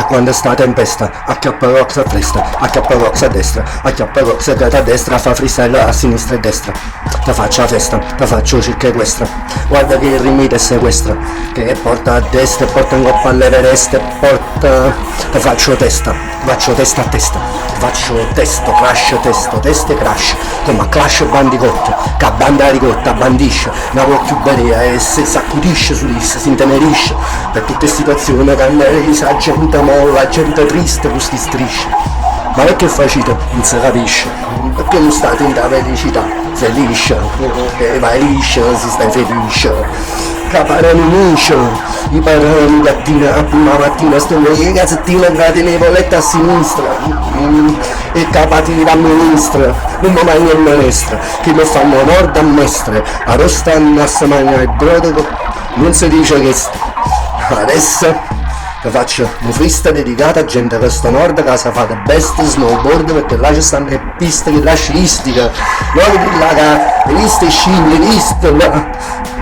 a quando sta tempesta, acchiappa Rox a destra, acchiappa Rox a destra, acchiappa Rox a destra, fa freestyle a sinistra e destra, ti faccio la festa, ti faccio circa equestra, guarda che il rimite sequestra, che porta a destra e porta in coppa all'Everest e porta, ti faccio testa a testa, ti faccio testo, teste crash, come a Clash Bandicoot, che a banda ricotta, bandisce, una più e si saccudisce su di si intenerisce, per tutte situazioni che hanno reso la gente molla, la gente triste, questi strisce. Ma perché facito? Non si capisce, perché non state in felicità, felice, che vai liscia, si stai felice. Caparaninisce, i parani gattina, a prima mattina sto le gazzettine gratinevole a sinistra, e capati da ministra, non mi mangia il manestra, che mi fanno nord a mestre, a rostanno a samagna e brodo, non si dice che adesso ti faccio un freestyle dedicato a gente che sta nord che si fa da best snowboard, perché là ci stanno le piste che là sciistica, non là che le piste sci,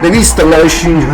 le piste là sci.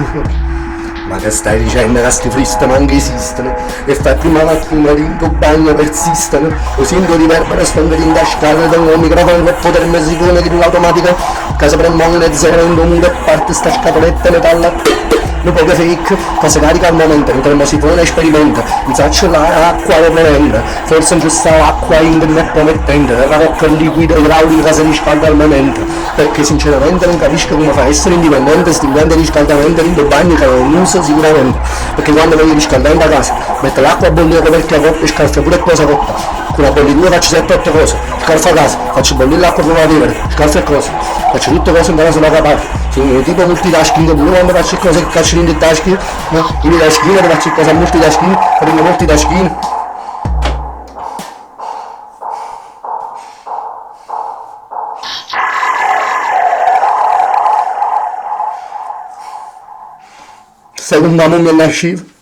Ma che stai dicendo che sti freestyle manco esistono? E fai prima mattina di in bagno persistono, lo sento di verbale stanno in tascata da un microfono per potermi sicuro che l'automatica che si prende un zero in domuto e parte sta scatoletta metallo. Un po' che fake, cosa carica al momento, mentre si fa un esperimento, non so l'acqua ovviamente, forse non c'è sta l'acqua internet promettente, la rocca liquida idraulica si riscalda al momento, perché sinceramente non capisco come fa a essere indipendente, stimolante riscaldamento in due bagni che non uso sicuramente, perché quando voglio riscaldare da casa, metto l'acqua a bollire coperchia cotta e scalfo pure cosa cotta, con la bollitura faccio 7-8 cose, scalfo a casa, faccio bollire l'acqua prima di vivere, scalfo e cose, faccio tutte cose in casa sulla caparra. Sono tipo multitasking, pure quando faccio cose che caccio in tasking, no? In tasking, faccio cose a multitasking, prendo multitasking. Seconda mummia nasciva.